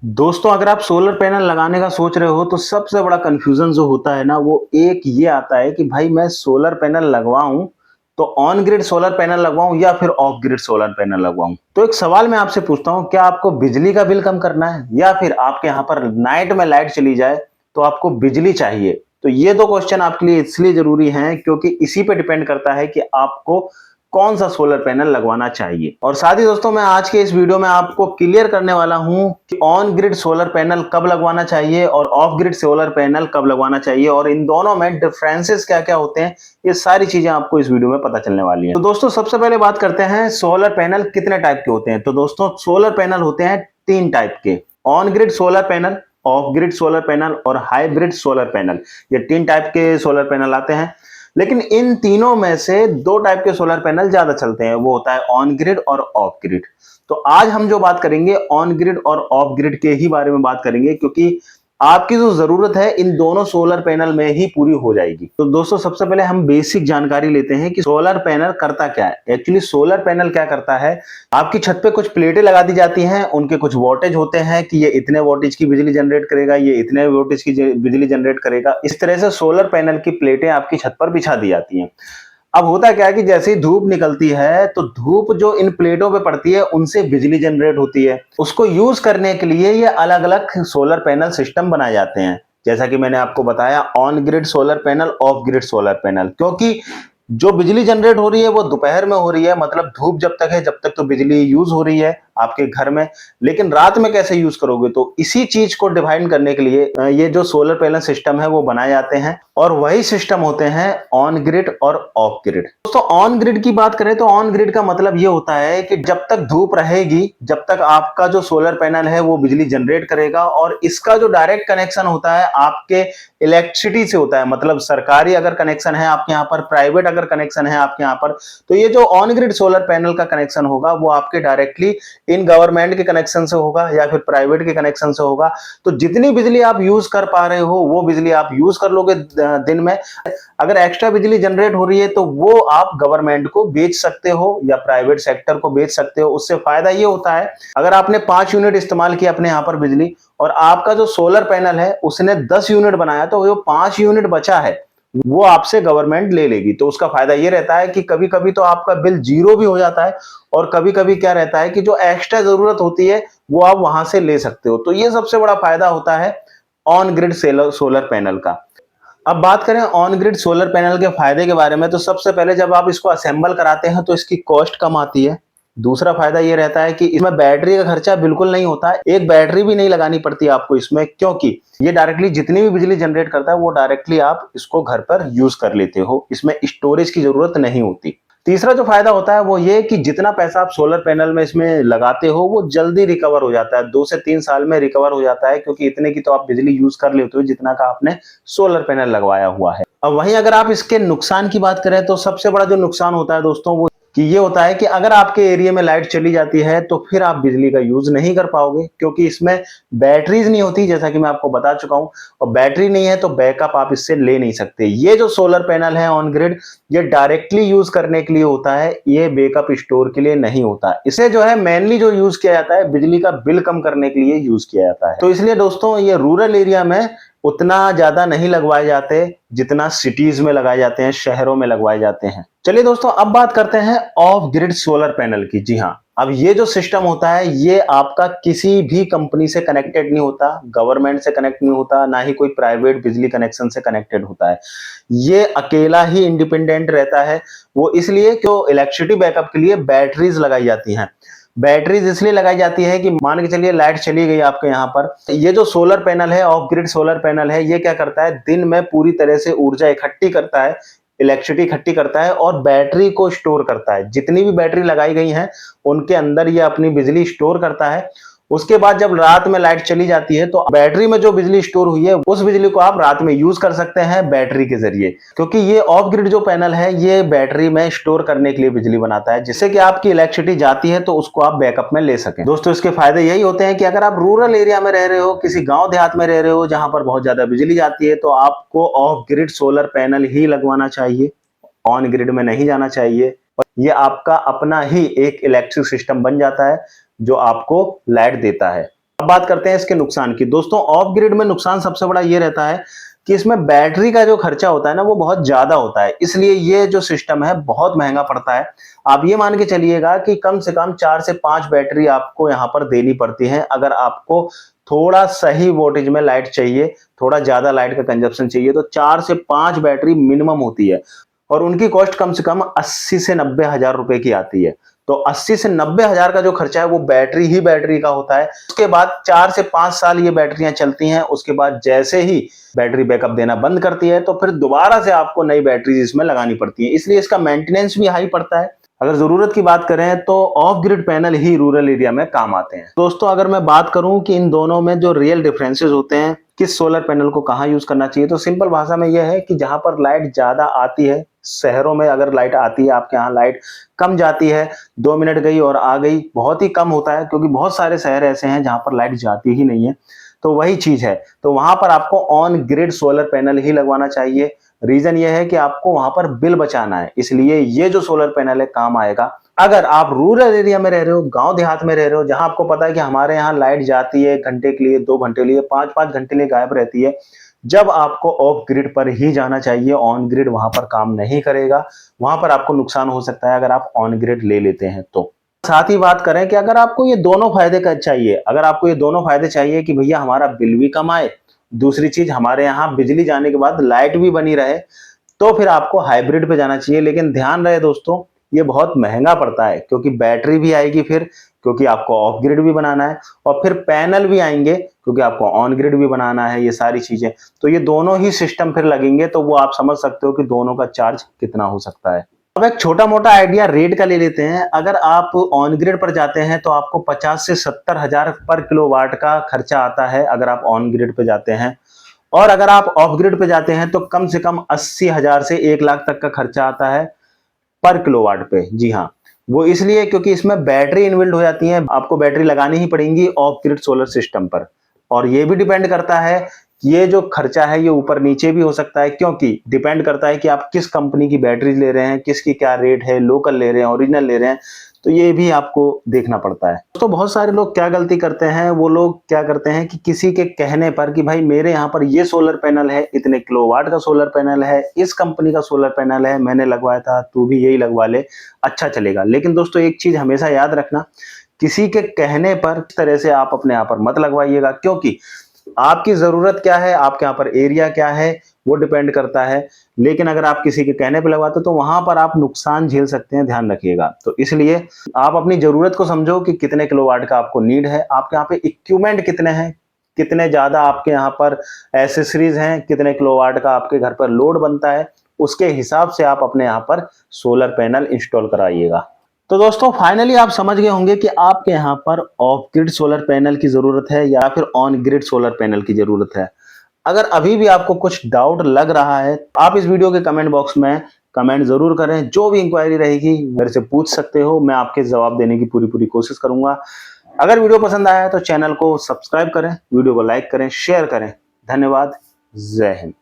दोस्तों, अगर आप सोलर पैनल लगाने का सोच रहे हो तो सबसे बड़ा कंफ्यूजन जो होता है ना वो एक ये आता है कि भाई मैं सोलर पैनल लगवाऊं तो ऑन ग्रिड सोलर पैनल लगवाऊं या फिर ऑफ ग्रिड सोलर पैनल लगवाऊं। तो एक सवाल मैं आपसे पूछता हूं, क्या आपको बिजली का बिल कम करना है या फिर आपके यहाँ पर नाइट में लाइट चली जाए तो आपको बिजली चाहिए? तो ये दो क्वेश्चन आपके लिए इसलिए जरूरी हैं क्योंकि इसी पे डिपेंड करता है कि आपको कौन सा सोलर पैनल लगवाना चाहिए। और साथ ही दोस्तों, मैं आज के इस वीडियो में आपको क्लियर करने वाला हूं कि ऑन ग्रिड सोलर पैनल कब लगवाना चाहिए और ऑफ ग्रिड सोलर पैनल कब लगवाना चाहिए और इन दोनों में डिफरेंसेस क्या क्या होते हैं। ये सारी चीजें आपको इस वीडियो में पता चलने वाली हैं। तो दोस्तों, सबसे पहले बात करते हैं सोलर पैनल कितने टाइप के होते हैं। तो दोस्तों, सोलर पैनल होते हैं 3 टाइप के: on grid solar panel, of grid solar panel और हाइब्रिड सोलर पैनल। ये 3 टाइप के सोलर पैनल आते हैं। लेकिन इन तीनों में से 2 टाइप के सोलर पैनल ज्यादा चलते हैं, वो होता है ऑन ग्रिड और ऑफ ग्रिड। तो आज हम जो बात करेंगे ऑन ग्रिड और ऑफ ग्रिड के ही बारे में बात करेंगे, क्योंकि आपकी जो जरूरत है इन दोनों सोलर पैनल में ही पूरी हो जाएगी। तो दोस्तों, सबसे पहले हम बेसिक जानकारी लेते हैं कि सोलर पैनल करता क्या है। एक्चुअली सोलर पैनल क्या करता है, आपकी छत पे कुछ प्लेटें लगा दी जाती हैं, उनके कुछ वोल्टेज होते हैं कि ये इतने वोल्टेज की बिजली जनरेट करेगा, ये इतने वोल्टेज की बिजली जनरेट करेगा। इस तरह से सोलर पैनल की प्लेटें आपकी छत पर बिछा दी जाती हैं। अब होता क्या है कि जैसे ही धूप निकलती है तो धूप जो इन प्लेटों पे पड़ती है उनसे बिजली जनरेट होती है। उसको यूज करने के लिए ये अलग अलग सोलर पैनल सिस्टम बनाए जाते हैं। जैसा कि मैंने आपको बताया, on grid solar panel, of grid solar panel. क्योंकि जो बिजली जनरेट हो रही है वो दोपहर में हो रही है, मतलब धूप जब तक है जब तक तो बिजली यूज हो रही है आपके घर में। लेकिन रात में कैसे यूज करोगे, तो इसी चीज को डिफाइन करने के लिए ये जो सोलर पैनल सिस्टम है वो बनाए जाते हैं और वही सिस्टम होते हैं ऑन ग्रिड और ऑफ ग्रिड। दोस्तों, ऑन ग्रिड की बात करें तो ऑन ग्रिड का मतलब ये होता है कि जब तक धूप रहेगी जब तक आपका जो सोलर पैनल है वो बिजली जनरेट करेगा, और इसका जो डायरेक्ट कनेक्शन होता है आपके इलेक्ट्रिसिटी से होता है। मतलब सरकारी अगर कनेक्शन है आपके यहाँ पर, प्राइवेट अगर कनेक्शन है आपके यहाँ पर, तो ये जो ऑन ग्रिड सोलर पैनल का कनेक्शन होगा वो आपके डायरेक्टली इन गवर्नमेंट के कनेक्शन से होगा या फिर प्राइवेट के कनेक्शन से होगा। तो जितनी बिजली आप यूज कर पा रहे हो वो बिजली आप यूज कर लोगे दिन में। अगर एक्स्ट्रा बिजली जनरेट हो रही है तो वो आप गवर्नमेंट को बेच सकते हो या प्राइवेट सेक्टर को बेच सकते हो। उससे फायदा ये होता है, अगर आपने 5 यूनिट इस्तेमाल किया अपने यहाँ पर बिजली और आपका जो सोलर पैनल है उसने 10 यूनिट बनाया, तो जो 5 यूनिट बचा है वो आपसे गवर्नमेंट ले लेगी। तो उसका फायदा ये रहता है कि कभी कभी तो आपका बिल जीरो भी हो जाता है और कभी कभी क्या रहता है कि जो एक्स्ट्रा जरूरत होती है वो आप वहां से ले सकते हो। तो ये सबसे बड़ा फायदा होता है ऑन ग्रिड सोलर पैनल का। अब बात करें ऑन ग्रिड सोलर पैनल के फायदे के बारे में, तो सबसे पहले जब आप इसको असेंबल कराते हैं तो इसकी कॉस्ट कम आती है। दूसरा फायदा ये रहता है कि इसमें बैटरी का खर्चा बिल्कुल नहीं होता, एक बैटरी भी नहीं लगानी पड़ती आपको इसमें, क्योंकि ये डायरेक्टली जितनी भी बिजली जनरेट करता है वो डायरेक्टली आप इसको घर पर यूज कर लेते हो, इसमें स्टोरेज की जरूरत नहीं होती। तीसरा जो फायदा होता है वो ये कि जितना पैसा आप सोलर पैनल में इसमें लगाते हो वो जल्दी रिकवर हो जाता है, 2 से 3 साल में रिकवर हो जाता है, क्योंकि इतने की तो आप बिजली यूज कर लेते हो जितना का आपने सोलर पैनल लगवाया हुआ है। अब वहीं अगर आप इसके नुकसान की बात करें तो सबसे बड़ा जो नुकसान होता है दोस्तों वो कि ये होता है कि अगर आपके एरिया में लाइट चली जाती है तो फिर आप बिजली का यूज नहीं कर पाओगे, क्योंकि इसमें बैटरीज नहीं होती, जैसा कि मैं आपको बता चुका हूं। और बैटरी नहीं है तो बैकअप आप इससे ले नहीं सकते। ये जो सोलर पैनल है ऑन ग्रिड, ये डायरेक्टली यूज करने के लिए होता है, ये बैकअप स्टोर के लिए नहीं होता। इसे जो है मेनली जो यूज किया जाता है बिजली का बिल कम करने के लिए यूज किया जाता है। तो इसलिए दोस्तों, ये रूरल एरिया में उतना ज्यादा नहीं लगवाए जाते जितना सिटीज में लगाए जाते हैं, शहरों में लगवाए जाते हैं। चलिए दोस्तों, अब बात करते हैं ऑफ ग्रिड सोलर पैनल की। जी हाँ, अब ये जो सिस्टम होता है ये आपका किसी भी कंपनी से कनेक्टेड नहीं होता, गवर्नमेंट से कनेक्ट नहीं होता, ना ही कोई प्राइवेट बिजली कनेक्शन से कनेक्टेड होता है। ये अकेला ही इंडिपेंडेंट रहता है। वो इसलिए क्यों, इलेक्ट्रिसिटी बैकअप के लिए बैटरीज लगाई जाती हैं। बैटरीज इसलिए लगाई जाती है कि मान के चलिए लाइट चली गई आपके यहाँ पर, ये जो सोलर पैनल है, ऑफ ग्रिड सोलर पैनल है, ये क्या करता है, दिन में पूरी तरह से ऊर्जा इकट्ठी करता है, इलेक्ट्रिसिटी इकट्ठी करता है और बैटरी को स्टोर करता है। जितनी भी बैटरी लगाई गई हैं उनके अंदर ये अपनी बिजली स्टोर करता है। उसके बाद जब रात में लाइट चली जाती है तो बैटरी में जो बिजली स्टोर हुई है उस बिजली को आप रात में यूज कर सकते हैं बैटरी के जरिए, क्योंकि ये ऑफ ग्रिड जो पैनल है ये बैटरी में स्टोर करने के लिए बिजली बनाता है, जिससे कि आपकी इलेक्ट्रिसिटी जाती है तो उसको आप बैकअप में ले सकें। दोस्तों, इसके फायदे यही होते हैं कि अगर आप रूरल एरिया में रह रहे हो, किसी गांव देहात में रह रहे हो जहां पर बहुत ज्यादा बिजली जाती है, तो आपको ऑफ ग्रिड सोलर पैनल ही लगवाना चाहिए, ऑन ग्रिड में नहीं जाना चाहिए। और ये आपका अपना ही एक इलेक्ट्रिक सिस्टम बन जाता है जो आपको लाइट देता है। अब बात करते हैं इसके नुकसान की। दोस्तों ऑफ ग्रिड में नुकसान सबसे बड़ा ये रहता है कि इसमें बैटरी का जो खर्चा होता है ना वो बहुत ज्यादा होता है, इसलिए ये जो सिस्टम है बहुत महंगा पड़ता है। आप ये मान के चलिएगा कि कम से कम 4 से 5 बैटरी आपको यहाँ पर देनी पड़ती है अगर आपको थोड़ा सही वोल्टेज में लाइट चाहिए, थोड़ा ज्यादा लाइट का कंजप्शन चाहिए, तो 4 से 5 बैटरी मिनिमम होती है और उनकी कॉस्ट कम से कम 80 से 90 हजार रुपए की आती है। तो 80 से 90 हजार का जो खर्चा है वो बैटरी ही बैटरी का होता है। उसके बाद 4 से 5 साल ये बैटरियां चलती हैं, उसके बाद जैसे ही बैटरी बैकअप देना बंद करती है तो फिर दोबारा से आपको नई बैटरी इसमें लगानी पड़ती है, इसलिए इसका मेंटेनेंस भी हाई पड़ता है। अगर जरूरत की बात करें तो of grid panel he rural area में काम आते हैं। दोस्तों अगर मैं बात करूं कि इन दोनों में जो रियल डिफरेंसेस होते हैं, किस सोलर पैनल को कहां यूज करना चाहिए, तो सिंपल भाषा में यह है कि जहां पर लाइट ज्यादा आती है, शहरों में अगर लाइट आती है, आपके यहाँ लाइट कम जाती है, 2 मिनट गई और आ गई, बहुत ही कम होता है क्योंकि बहुत सारे शहर ऐसे हैं जहां पर लाइट जाती ही नहीं है, तो वही चीज है, तो वहां पर आपको ऑन ग्रिड सोलर पैनल ही लगवाना चाहिए। रीजन ये है कि आपको वहां पर बिल बचाना है, इसलिए ये जो सोलर पैनल है काम आएगा। अगर आप रूरल एरिया में रह रहे हो, गांव देहात में रह रहे हो, जहां आपको पता है कि हमारे यहाँ लाइट जाती है घंटे के लिए, 2 घंटे के लिए, 5-5 घंटे के लिए गायब रहती है, जब आपको ऑफ ग्रिड पर ही जाना चाहिए। ऑन ग्रिड वहां पर काम नहीं करेगा, वहां पर आपको नुकसान हो सकता है अगर आप ऑन ग्रिड ले लेते हैं तो। साथ ही बात करें कि अगर आपको ये दोनों फायदे का चाहिए, अगर आपको ये दोनों फायदे चाहिए कि भैया हमारा बिल भी कम आए, दूसरी चीज हमारे यहाँ बिजली जाने के बाद लाइट भी बनी रहे, तो फिर आपको हाइब्रिड पे जाना चाहिए। लेकिन ध्यान रहे दोस्तों, ये बहुत महंगा पड़ता है क्योंकि बैटरी भी आएगी फिर, क्योंकि आपको ऑफ ग्रिड भी बनाना है, और फिर पैनल भी आएंगे क्योंकि आपको ऑन ग्रिड भी बनाना है, ये सारी चीजें, तो ये दोनों ही सिस्टम फिर लगेंगे, तो वो आप समझ सकते हो कि दोनों का चार्ज कितना हो सकता है। अब एक छोटा मोटा आइडिया रेट का ले लेते हैं। अगर आप ऑन ग्रिड पर जाते हैं तो आपको 50 से 70 हजार पर किलोवाट का खर्चा आता है अगर आप ऑन ग्रिड पे जाते हैं, और अगर आप ऑफ ग्रिड पे जाते हैं तो कम से कम 80 हजार से 1 लाख तक का खर्चा आता है पर किलोवाट पे। जी हाँ, वो इसलिए क्योंकि इसमें बैटरी इनबिल्ट हो जाती है, आपको बैटरी लगानी ही पड़ेगी ऑफ ग्रिड सोलर सिस्टम पर। और ये भी डिपेंड करता है कि ये जो खर्चा है ये ऊपर नीचे भी हो सकता है, क्योंकि डिपेंड करता है कि आप किस कंपनी की बैटरी ले रहे हैं, किसकी क्या रेट है, लोकल ले रहे हैं, ओरिजिनल ले रहे हैं, तो ये भी आपको देखना पड़ता है। तो बहुत सारे लोग क्या गलती करते हैं, वो लोग क्या करते हैं कि किसी के कहने पर कि भाई मेरे यहाँ पर ये सोलर पैनल है, इतने किलोवाट का सोलर पैनल है, इस कंपनी का सोलर पैनल है, मैंने लगवाया था, तू भी यही लगवा ले, अच्छा चलेगा। लेकिन दोस्तों एक चीज हमेशा याद रखना, किसी के कहने पर इस तरह से आप अपने यहाँ पर मत लगवाइएगा, क्योंकि आपकी जरूरत क्या है, आपके यहाँ पर एरिया क्या है, वो डिपेंड करता है। लेकिन अगर आप किसी के कहने पे लगवाते तो वहां पर आप नुकसान झेल सकते हैं, ध्यान रखिएगा। तो इसलिए आप अपनी जरूरत को समझो कि कितने किलोवाट का आपको नीड है, आपके यहाँ पे इक्विपमेंट कितने हैं, कितने ज्यादा आपके यहाँ पर एसेसरीज हैं, कितने किलोवाट का आपके घर पर लोड बनता है, उसके हिसाब से आप अपने यहाँ पर सोलर पैनल इंस्टॉल कराइएगा। तो दोस्तों फाइनली आप समझ गए होंगे कि आपके यहाँ पर ऑफ ग्रिड सोलर पैनल की जरूरत है या फिर ऑन ग्रिड सोलर पैनल की जरूरत है। अगर अभी भी आपको कुछ डाउट लग रहा है, आप इस वीडियो के कमेंट बॉक्स में कमेंट जरूर करें, जो भी इंक्वायरी रहेगी मेरे से पूछ सकते हो, मैं आपके जवाब देने की पूरी कोशिश करूंगा। अगर वीडियो पसंद आया है तो चैनल को सब्सक्राइब करें, वीडियो को लाइक करें, शेयर करें। धन्यवाद। जय हिंद।